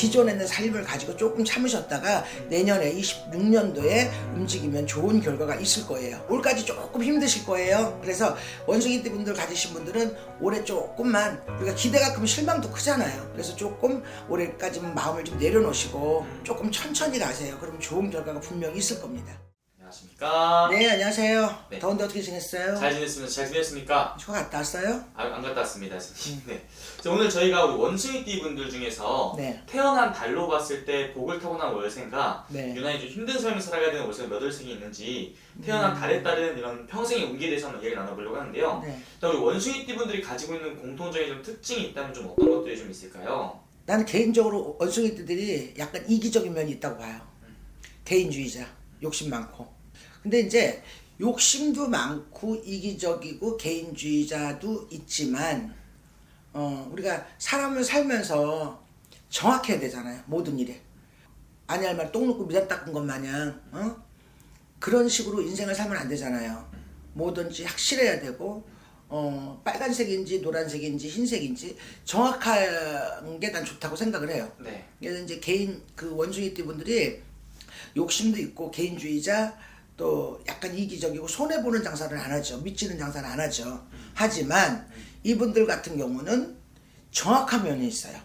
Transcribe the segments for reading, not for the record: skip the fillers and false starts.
기존에 있는 살림을 가지고 조금 참으셨다가 내년에 26년도에 움직이면 좋은 결과가 있을 거예요. 올까지 조금 힘드실 거예요. 그래서 원숭이띠 분들 가지신 분들은 올해 조금만, 우리가 기대가 크면 실망도 크잖아요. 그래서 조금 올해까지는 마음을 좀 내려놓으시고 조금 천천히 가세요. 그럼 좋은 결과가 분명히 있을 겁니다. 안녕하십니까? 네, 안녕하세요. 네. 더운데 어떻게 지냈어요? 잘 지냈습니다. 잘 지냈습니까? 휴가 갔다 왔어요? 안 갔다 왔습니다, 선생님. 네. 자, 오늘 저희가 우리 원숭이띠 분들 중에서 네. 태어난 달로 봤을 때 복을 타고난 월생과 네. 유난히 좀 힘든 삶을 살아가야 되는 월생 몇 월생이 있는지 태어난 달에 따른 이런 평생의 운기에 대해서 한번 얘기를 나눠보려고 하는데요. 네. 자, 우리 원숭이띠 분들이 가지고 있는 공통적인 좀 특징이 있다면 좀 어떤 것들이 좀 있을까요? 나는 개인적으로 원숭이띠들이 약간 이기적인 면이 있다고 봐요. 개인주의자, 욕심 많고. 근데 이제 욕심도 많고 이기적이고 개인주의자도 있지만 우리가 사람을 살면서 정확해야 되잖아요. 모든 일에. 아니 할 말 똥 놓고 미닫 닦은 것 마냥 그런 식으로 인생을 살면 안 되잖아요. 뭐든지 확실해야 되고 빨간색인지 노란색인지 흰색인지 정확한 게 난 좋다고 생각을 해요. 네. 그래서 이제 개인 그 원숭이띠 분들이 욕심도 있고 개인주의자 또 약간 이기적이고 손해보는 장사를 안 하죠. 미치는 장사를 안 하죠. 하지만 이분들 같은 경우는 정확한 면이 있어요.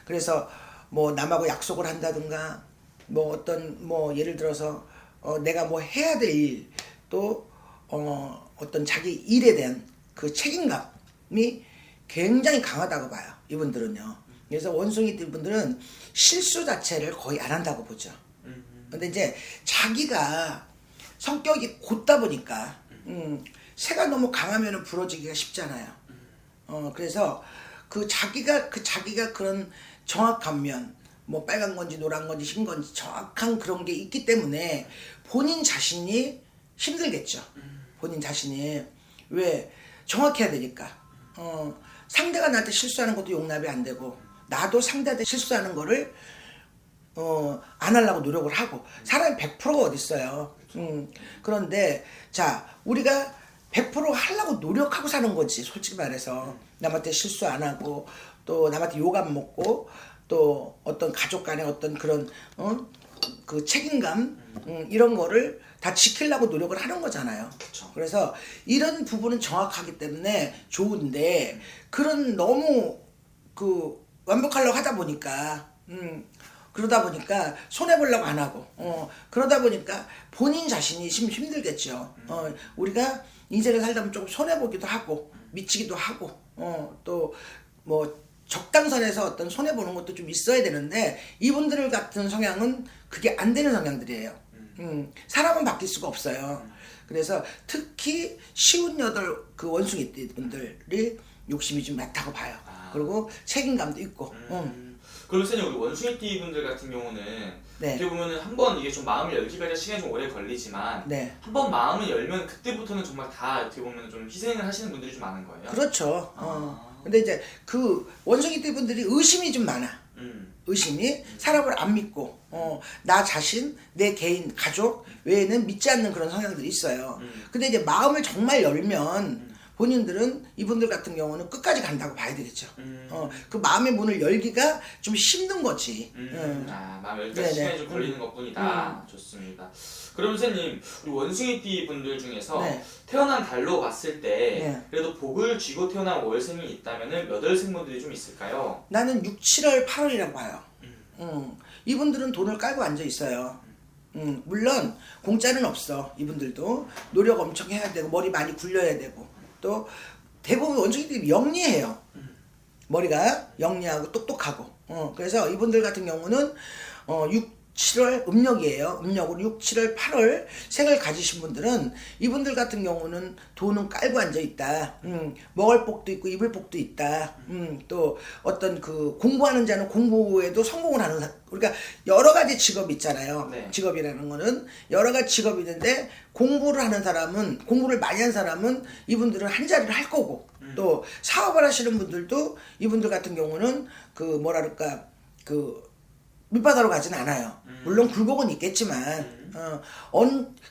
그래서 뭐 남하고 약속을 한다든가 뭐 어떤 뭐 예를 들어서 내가 뭐 해야 될 일 또 어떤 자기 일에 대한 그 책임감이 굉장히 강하다고 봐요. 이분들은요. 그래서 원숭이들 분들은 실수 자체를 거의 안 한다고 보죠. 근데 이제 자기가 성격이 곧다 보니까 새가 너무 강하면 부러지기가 쉽잖아요. 그래서 자기가 그런 정확한 면, 뭐 빨간 건지 노란 건지 흰 건지 정확한 그런 게 있기 때문에 본인 자신이 힘들겠죠. 본인 자신이 왜 정확해야 되니까. 상대가 나한테 실수하는 것도 용납이 안 되고 나도 상대한테 실수하는 거를 안 하려고 노력을 하고. 사람이 100%가 어딨어요. 그런데 자 우리가 100% 하려고 노력하고 사는 거지. 솔직히 말해서 남한테 실수 안 하고 또 남한테 욕 안 먹고 또 어떤 가족 간의 어떤 그런 그 책임감 이런 거를 다 지키려고 노력을 하는 거잖아요. 그쵸. 그래서 이런 부분은 정확하기 때문에 좋은데 그런 너무 그 완벽하려고 하다 보니까 그러다 보니까 손해보려고 안 하고 그러다 보니까 본인 자신이 힘들겠죠. 우리가 인생을 살다 보면 조금 손해보기도 하고 미치기도 하고 또 뭐 적당선에서 어떤 손해보는 것도 좀 있어야 되는데 이분들 같은 성향은 그게 안 되는 성향들이에요. 사람은 바뀔 수가 없어요. 그래서 특히 쉬운 그 원숭이 분들이 욕심이 좀 많다고 봐요. 그리고 책임감도 있고. 그리고 선생님 우리 원숭이띠 분들 같은 경우는 네. 어떻게 보면은 한번 이게 좀 마음을 열기까지 시간이 좀 오래 걸리지만 네. 한번 마음을 열면 그때부터는 정말 다 어떻게 보면 좀 희생을 하시는 분들이 좀 많은 거예요. 그렇죠. 근데 이제 그 원숭이띠 분들이 의심이 좀 많아. 의심이 사람을 안 믿고 나 자신, 내 개인, 가족 외에는 믿지 않는 그런 성향들이 있어요. 근데 이제 마음을 정말 열면 본인들은 이분들 같은 경우는 끝까지 간다고 봐야 되겠죠. 그 마음의 문을 열기가 좀 힘든 거지. 마음 열기까지 시간이 좀 걸리는 것뿐이다. 좋습니다. 그럼 선생님 우리 원숭이띠 분들 중에서 네. 태어난 달로 봤을 때 네. 그래도 복을 쥐고 태어난 월생이 있다면은 몇 월생분들이 좀 있을까요? 나는 6, 7월, 8월이라고 봐요. 이분들은 돈을 깔고 앉아 있어요. 물론 공짜는 없어. 이분들도 노력 엄청 해야 되고 머리 많이 굴려야 되고 또 대부분 원숭이들이 영리해요. 머리가 영리하고 똑똑하고. 그래서 이분들 같은 경우는 6, 7월 음력이에요. 음력으로 6, 7월, 8월 생을 가지신 분들은 이분들 같은 경우는 돈은 깔고 앉아 있다. 먹을 복도 있고 입을 복도 있다. 또 어떤 그 공부하는 자는 공부에도 성공을 하는 우리가 여러 가지 직업이 있잖아요. 네. 직업이라는 거는 여러 가지 직업이 있는데 공부를 하는 사람은 공부를 많이 한 사람은 이분들은 한 자리를 할 거고 또 사업을 하시는 분들도 이분들 같은 경우는 그 뭐랄까 그 밑바닥으로 가진 않아요. 물론 굴곡은 있겠지만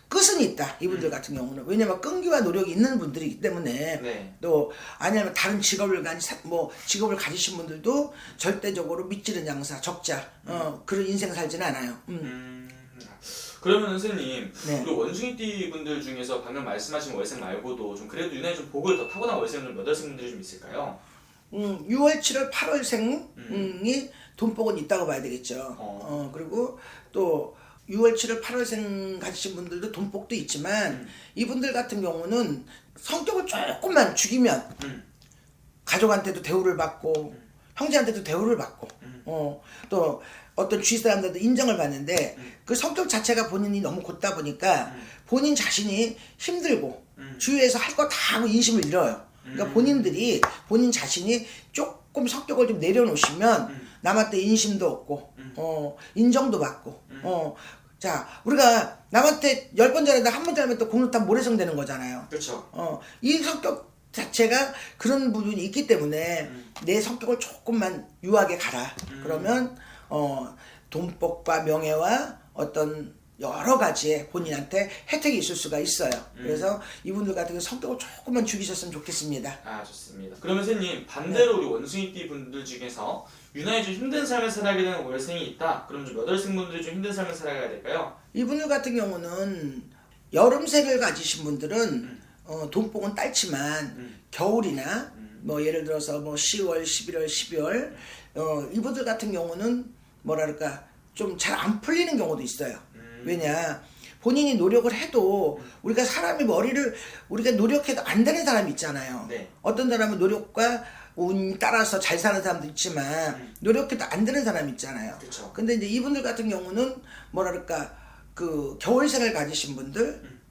끝은 있다. 이분들 같은 경우는. 왜냐면 끈기와 노력이 있는 분들이기 때문에 네. 또 아니면 다른 직업을 직업을 가지신 분들도 절대적으로 밑지른 장사, 적자 그런 인생 살지는 않아요. 그러면 선생님, 네. 우리 원숭이띠 분들 중에서 방금 말씀하신 월생 말고도 좀 그래도 유난히 좀 복을 더 타고난 월생들 몇 월생분들이 좀 있을까요? 6월, 7월, 8월생이 돈복은 있다고 봐야 되겠죠. 그리고 또 6월, 7월, 8월생 가지신 분들도 돈복도 있지만 이분들 같은 경우는 성격을 조금만 죽이면 가족한테도 대우를 받고 형제한테도 대우를 받고 또 어떤 주위 사람들도 인정을 받는데 그 성격 자체가 본인이 너무 곧다 보니까 본인 자신이 힘들고 주위에서 할 거 다 하고 인심을 잃어요. 그러니까 본인 자신이 조금 성격을 좀 내려놓으시면 남한테 인심도 없고 인정도 받고 자 우리가 남한테 10번 잘하다 한 번 잘하면 또 공로탄 모래성 되는 거잖아요. 그렇죠. 이 성격 자체가 그런 부분이 있기 때문에 내 성격을 조금만 유하게 가라. 그러면 돈복과 명예와 어떤 여러 가지의 본인한테 혜택이 있을 수가 있어요. 그래서 이분들 같은 경우 성격을 조금만 죽이셨으면 좋겠습니다. 아, 좋습니다. 그러면 선생님, 반대로 우리 원숭이띠 분들 중에서 유난히 좀 힘든 삶을 살아가게 되는 월생이 있다. 그럼 좀 몇 월생 분들이 좀 힘든 삶을 살아가야 될까요? 이분들 같은 경우는 여름생을 가지신 분들은 돈복은 딸지만 겨울이나 뭐 예를 들어서 뭐 10월, 11월, 12월 이분들 같은 경우는 뭐랄까 좀 잘 안 풀리는 경우도 있어요. 왜냐 본인이 노력을 해도 우리가 사람이 우리가 노력해도 안 되는 사람이 있잖아요. 네. 어떤 사람은 노력과 운 따라서 잘 사는 사람도 있지만 노력해도 안 되는 사람이 있잖아요. 그쵸. 근데 이제 이분들 같은 경우는 뭐랄까 그 겨울생을 가지신 분들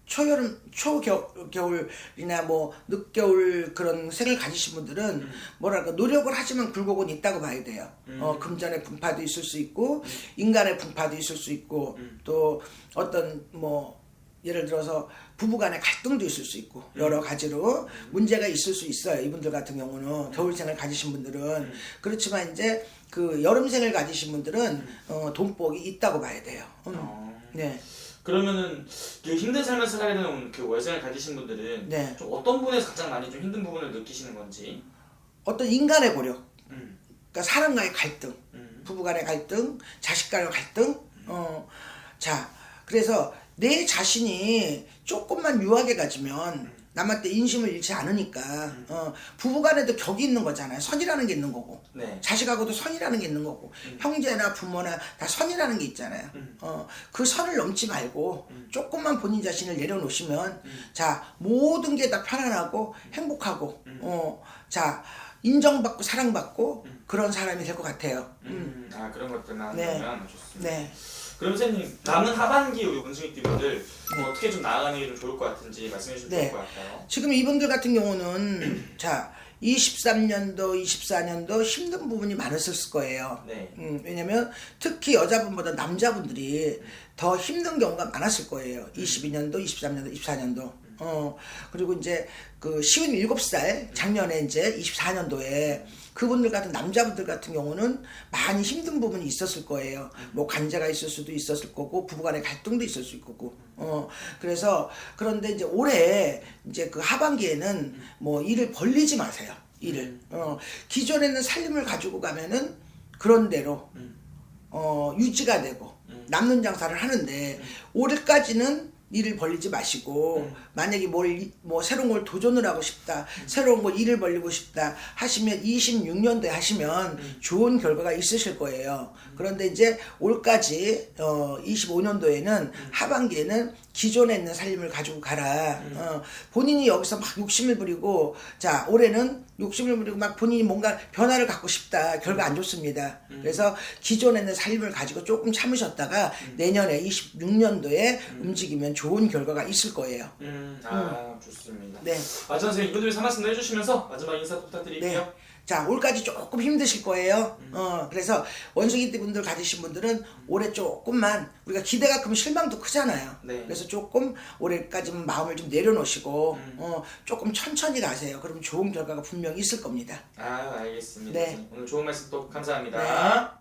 초겨울이나 뭐 늦겨울 그런 생을 가지신 분들은 뭐랄까 노력을 하지만 굴곡은 있다고 봐야 돼요. 금전의 분파도 있을 수 있고 인간의 분파도 있을 수 있고 또 어떤 뭐 예를 들어서 부부간의 갈등도 있을 수 있고 여러 가지로 문제가 있을 수 있어요. 이분들 같은 경우는 겨울생을 가지신 분들은 그렇지만 이제 그 여름생을 가지신 분들은 돈복이 있다고 봐야 돼요. 네. 그러면은 그 힘든 삶을 살아가게 되는 그 월생을 가지신 분들은 네. 좀 어떤 부분에서 가장 많이 좀 힘든 부분을 느끼시는 건지. 어떤 인간의 고력, 그러니까 사람과의 갈등, 부부간의 갈등, 자식간의 갈등, 자 그래서 내 자신이 조금만 유하게 가지면 남한테 인심을 잃지 않으니까 부부간에도 격이 있는 거잖아요. 선이라는 게 있는 거고 네. 자식하고도 선이라는 게 있는 거고 형제나 부모나 다 선이라는 게 있잖아요. 그 선을 넘지 말고 조금만 본인 자신을 내려놓으시면 자 모든 게 다 편안하고 행복하고 자 인정받고 사랑받고 그런 사람이 될 것 같아요. 아, 그런 것들만 네. 하면 좋습니다. 네. 그럼 선생님, 남은 하반기 우리 원숭이띠 분들 어떻게 좀 나아가는 게 좀 좋을 것 같은지 말씀해 주시면 네. 좋을 것 같아요. 지금 이분들 같은 경우는 자 23년도, 24년도 힘든 부분이 많았을 거예요. 네. 왜냐면 특히 여자분보다 남자분들이 더 힘든 경우가 많았을 거예요. 22년도, 23년도, 24년도. 그리고 이제 그 57살 작년에 이제 24년도에 그분들 같은 남자분들 같은 경우는 많이 힘든 부분이 있었을 거예요. 뭐 관제가 있을 수도 있었을 거고 부부간의 갈등도 있을 수 있고 그래서 그런데 이제 올해 이제 그 하반기에는 뭐 일을 벌리지 마세요. 일을 기존에는 살림을 가지고 가면은 그런 대로 유지가 되고 남는 장사를 하는데 올해까지는 일을 벌리지 마시고 만약에 뭐 새로운 걸 도전을 하고 싶다 새로운 걸 일을 벌리고 싶다 하시면 26년도에 하시면 좋은 결과가 있으실 거예요. 그런데 이제 올까지 25년도에는 하반기에는 기존에 있는 살림을 가지고 가라. 본인이 여기서 막 욕심을 부리고 자 올해는 욕심을 부리고 막 본인이 뭔가 변화를 갖고 싶다. 결과 안 좋습니다. 그래서 기존에 있는 살림을 가지고 조금 참으셨다가 내년에 26년도에 움직이면 좋은 결과가 있을 거예요. 아, 좋습니다. 네. 마지막 선생님, 이분들 3말씀 해주시면서 마지막 인사 부탁드릴게요. 네. 자, 올까지 조금 힘드실 거예요. 그래서 원숭이띠 분들 가지신 분들은 올해 조금만 우리가 기대가 크면 실망도 크잖아요. 네. 그래서 조금 올해까지는 마음을 좀 내려놓으시고 조금 천천히 가세요. 그럼 좋은 결과가 분명히 있을 겁니다. 아, 알겠습니다. 네. 오늘 좋은 말씀 또 감사합니다. 네.